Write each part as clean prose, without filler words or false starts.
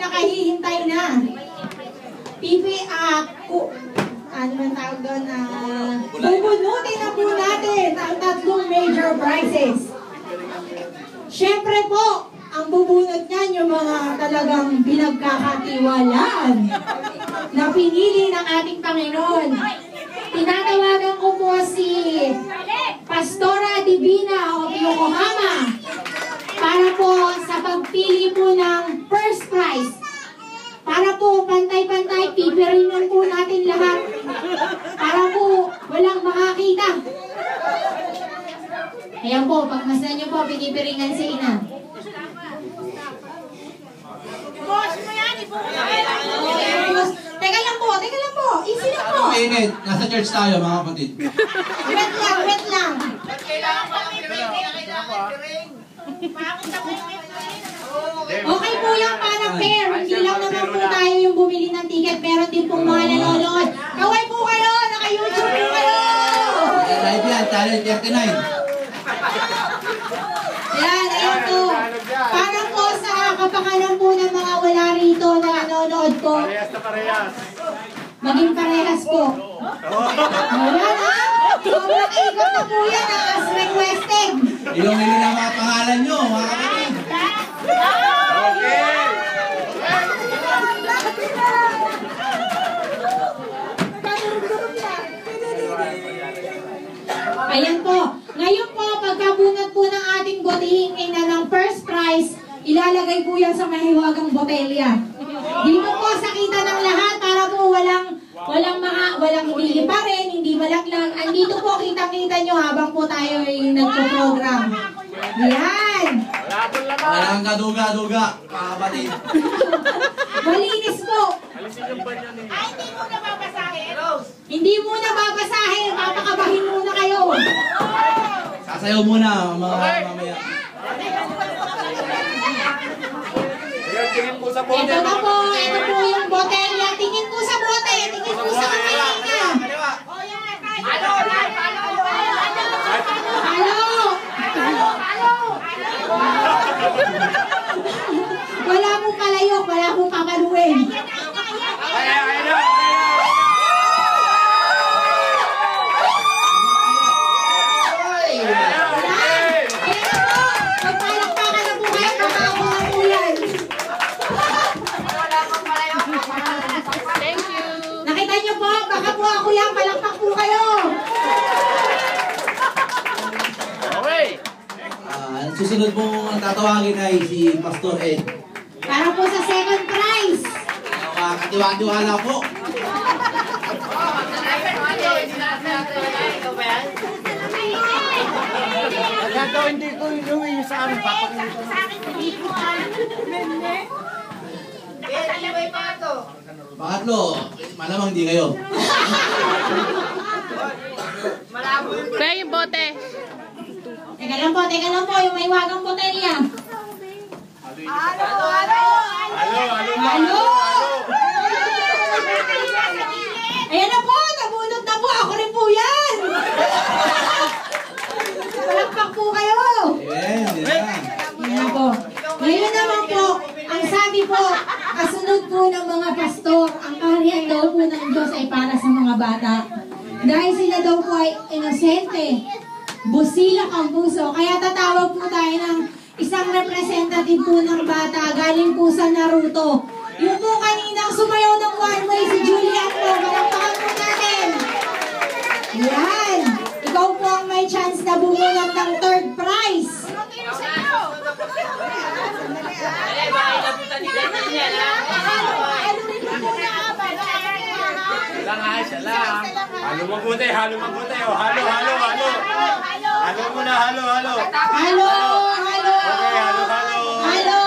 nakahihintay na. Ano man tawag doon? Bubunutin na po natin ang 3 major prizes. Siyempre po, ang bubunot niyan yung mga talagang pinagkakatiwalaan na pinili ng ating Panginoon. Tinatawagan ko po si Pastora Divina of Yokohama para po sa pagpili po ng first prize. Para po pantay-pantay, pipiringan po natin lahat. Para po walang makakita. Ayan po, pagmasdan nyo po, pinipiringan si Ina. Boss mo yan, Teka lang po. Easy lang po. Init, nasa church tayo mga kapatid. Wait lang. Kailangan pa ng piring. Okay po yan, parang fair. Hindi lang naman po tayo yung bumili ng ticket. Meron din pong mga nanonood. Kaway po kayo! Naka-YouTube po kayo! Live yan, channel 39. Ayan po. Para po sa kapakanan po ng mga wala rito na nanonood po. Maging parehas po. Ayan ha? Sobrang ikot na po yan as requested. Ilong-ilo na mga pangalan nyo, mga kapatid. Ayan po. Ngayon po, pagkabunot po ng ating botihing ina ng first prize, ilalagay po yan sa mahiwagang botelya. Dito po sa kita ng lahat para po walang hindi pa rin, hindi malaglag. Andito po kitang-kita nyo habang po tayo ay nagpo-program. Yan. Walang kaduga-duga, mga kapatid. Malinis po. Ay, hindi mo na babasahin. Hindi muna babasahin. Papakabahin muna kayo. Sasayaw muna, mga mamaya. Ito na po. Ito po yung botelya. Tingin po sa bote. Tingin po sa kamay niya. Wala pong palayok. Wala pong papaluin. Nakita niyo po, baka po ako yan, palakpak po kayo. Okay. Susunod pong tatawagin ay si Pastor Ed. Para po sa second prize. Katiwa-tiwala po. Kaya hindi ko inuwi sa amin, papakita. Sa akin, hindi mo Pangatlo, malamang hindi kayo. Kaya yung bote. Teka lang po, yung may wagang botelya. Halo! Ayan na po, nabunot na po. Ako rin po yan. Palakpak po kayo. Ayan na po. Ngayon naman po, ang sabi po, kasunod po ng mga pastor, ang kaharian daw po ng Diyos ay para sa mga bata. Dahil sila daw po ay inosente, busilak ang puso. Kaya tatawag po tayo ng isang representative po ng bata, galing po sa Naruto. Yung po kaninang sumayaw ng one way, si Julian po, malakpakan po natin. Yan. Ikaw po ang may chance na bumunot ng third prize. Halo mabuti. Halo muna. Halo. Okay, halo.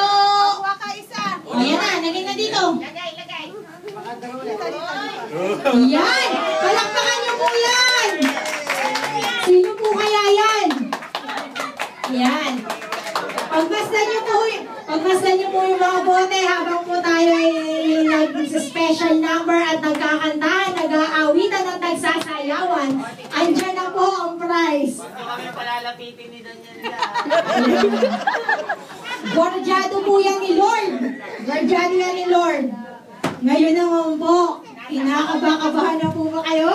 Ayan na, lagay na dito. Lagay. Yan! Palakpakan niyo po yan! Sino po kaya yan? Yan. Pagmasdan niyo po yung mga bote habang po tayo ay nag-special number at nagkakantahan, nag-aawitan at nagsasayawan. Andyan na po ang prize. Kami palalapitin ni Daniel yan. Gordyado po yan ni Lord. Gordyado yan ni Lord. Ngayon naman po, kinakabahan na po ba kayo?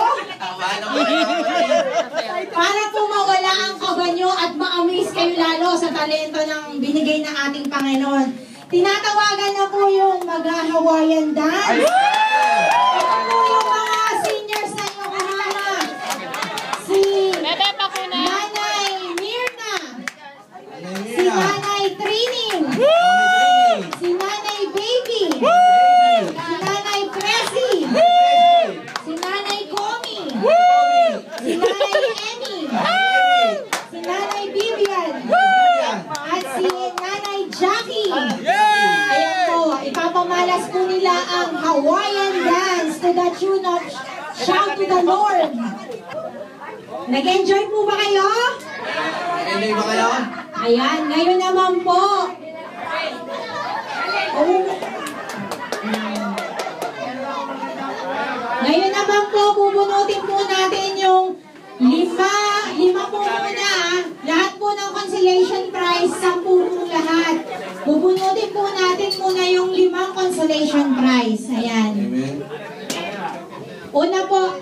Para po mawala ang kaba nyo at ma-amaze kayo lalo sa talento ng binigay ng ating Panginoon. Tinatawagan na po yung mag-Hawaiian dance. Ito po yung mga seniors na yung kasama. Si Bebe, pakuna. Nanay Mirna. Si Nanay Trining. Si Nanay Baby. Si Nanay Presi. Si Nanay Comi. Si Nanay Emmy. Si Nanay Vivian. At si Nanay Jackie. Ayan po, ipapamalas po nila ang Hawaiian dance to the tune of Shout to the Lord. Nag-enjoy po ba kayo? Enjoy ba kayo? Ayan, ngayon naman po. Ngayon naman po, bubunutin po natin yung lima po muna. Lahat po ng consolation prize, 10 po lahat. Bubunutin po natin muna yung 5 consolation prize. Ayan. Amen. Una po,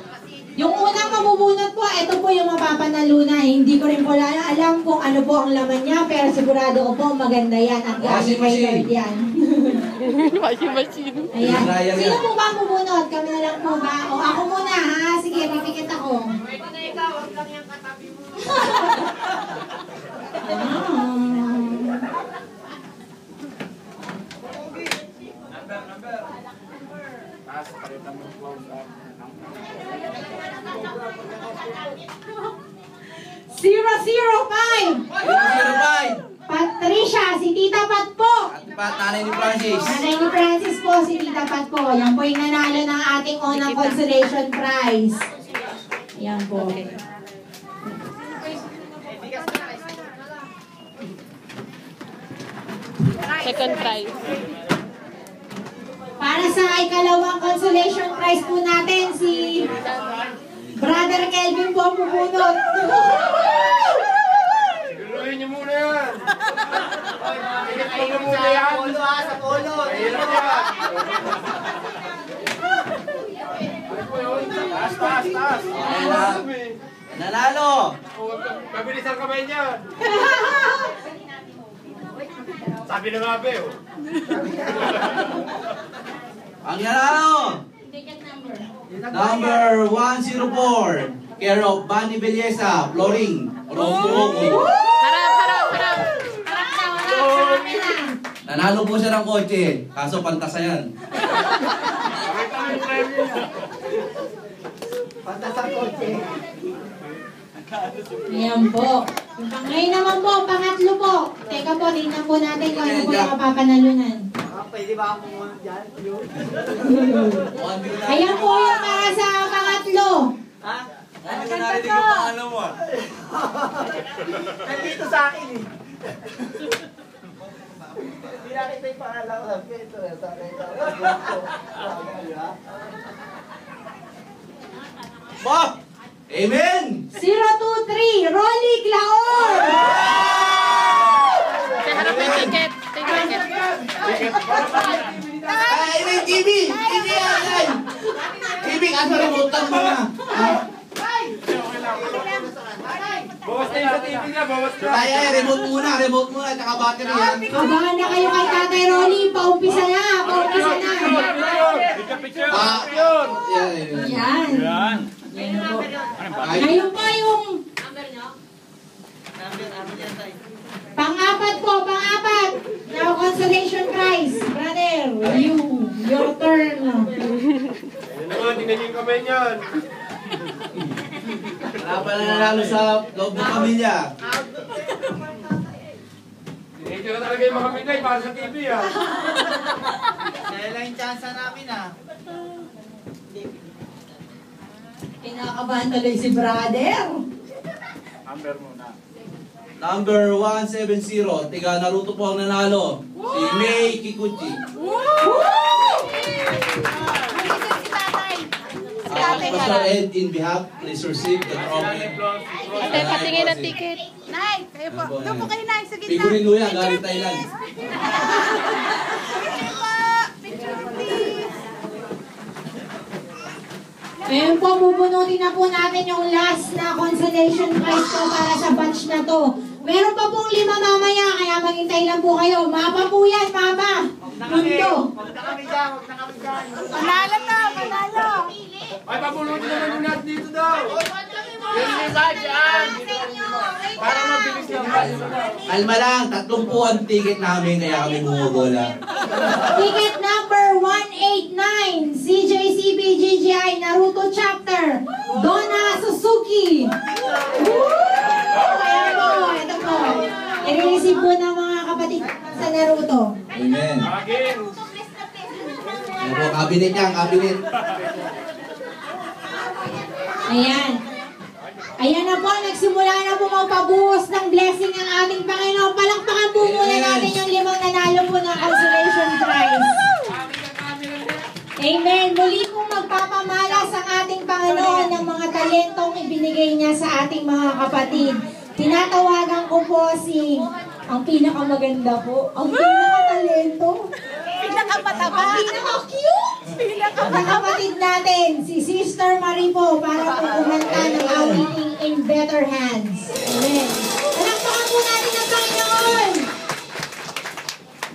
yung unang mabubunot po, ito po yung mapapanalunan. Hindi ko rin po alam kung ano po ang laman niya, pero sigurado ko po maganda yan at Washing galing kay machine. Lord yan. Washing machine. Ayan. Dryer Sino yan. po ba mabubunot? Kami na lang po ba? O ako muna ha? Sige, pipikit ako. Pwede na ikaw, huwag lang yung katabi mo. Zero, 05. 005. Patricia, si Tita Pat po. At Pat, nanay ni Francis. Nanay ni Francis po, si Tita Pat po. Yan po yung nanalo ng ating unang consolation prize. Yan po. Second prize. Para sa ikalawang consolation prize po natin, si Brother Kelvin po pupunot. Siguluhin niyo muna yan. Ay, sa polo ha, sa polo. Taas. Ayan, nanalo. Mabilis ang kamay niya. Sabi na nga, Beo. Ang nanalo. Number 104. Care of Bani Belleza, Flooring. Rombo. Harap. Nanalo po siya ng kotse. Kaso pantasa yan. Ayan po. Ngayon naman po, pangatlo po. Teka po, tingnan po natin kung ano po yung mapapanalunan. Pwede ba ako muna dyan? Ayan po yung para sa pangatlo. Ha? Ano ko narinig yung pangalan mo? Nandito sa akin eh. Hindi nakita yung pangalan ko. Ito na sa akin. Ba! Amen! 023, Rolly Claor! Harap yung ticket. Ticket. Amen, TV! TV yan! TV, asa remote lang mga. Bawas na yung sa TV niya, bawas na. Ay, remote muna, tsaka battery yan. Abangan na kayo kay Tatay Rolly. Paumpisa na. Picture. Ah, Yun. Yan. Yan. Ay, Ngayon pa yung pang-apat po, pang-apat. Now, consolation prize. Brother, your turn. Ayun naman, tingnan niyo yung kamay niyan. wala pa na nanalo sa loob ng pamilya. Ito na talaga yung mga bigay para sa TV ah. Kaya lang yung chance namin ah. Kinakabahan tuloy si brother. Number muna. Number 170, tiga Naruto po ang nanalo. Si May Kikuchi. Si Tatay Pastor Ed, in behalf, please receive the trophy. Ate, patingin ang ticket. Nay, kayo po. Doon po kayo, Nay, sa gitna. Figurin mo yan, galing Thailand. Picture po. Picture, please. Ngayon po, bubunutin na po natin yung last na consolation prize po para sa batch na to. Meron pa pong 5 mamaya, kaya maghintay lang po kayo. Mapa po yan, mama. Mundo. Huwag na kami dyan, huwag na kami dyan. Manalo na, manalo. Ay, papunutin naman yung lahat dito daw. Yan yung iba dyan. Para mabilis lang. Kalma lang, 30 ang ticket namin, kaya kami bumubola. Ticket number 189, CJCBGGI Naruto Chapter, Donna Suzuki. Woo! Ayan po, ito po. I-receive po ng mga kapatid sa Naruto. Amen. Again. Ano po, cabinet yan, cabinet. Ayan. Ayan na po, nagsimula na po magpabuhos ng blessing ng ating Panginoon. Palakpakan po muna natin yung 5 nanalo po ng consolation prize. Amen. Muli pong magpapamalas ang ating Panginoon ng mga talentong ibinigay niya sa ating mga kapatid. Tinatawagan ko po si ang pinakamaganda po, ang pinakatalento, Pinakamataba. ang pinaka-cute, ang kapatid natin, si Sister Marie po, para po kumanta ng awiting In Better Hands.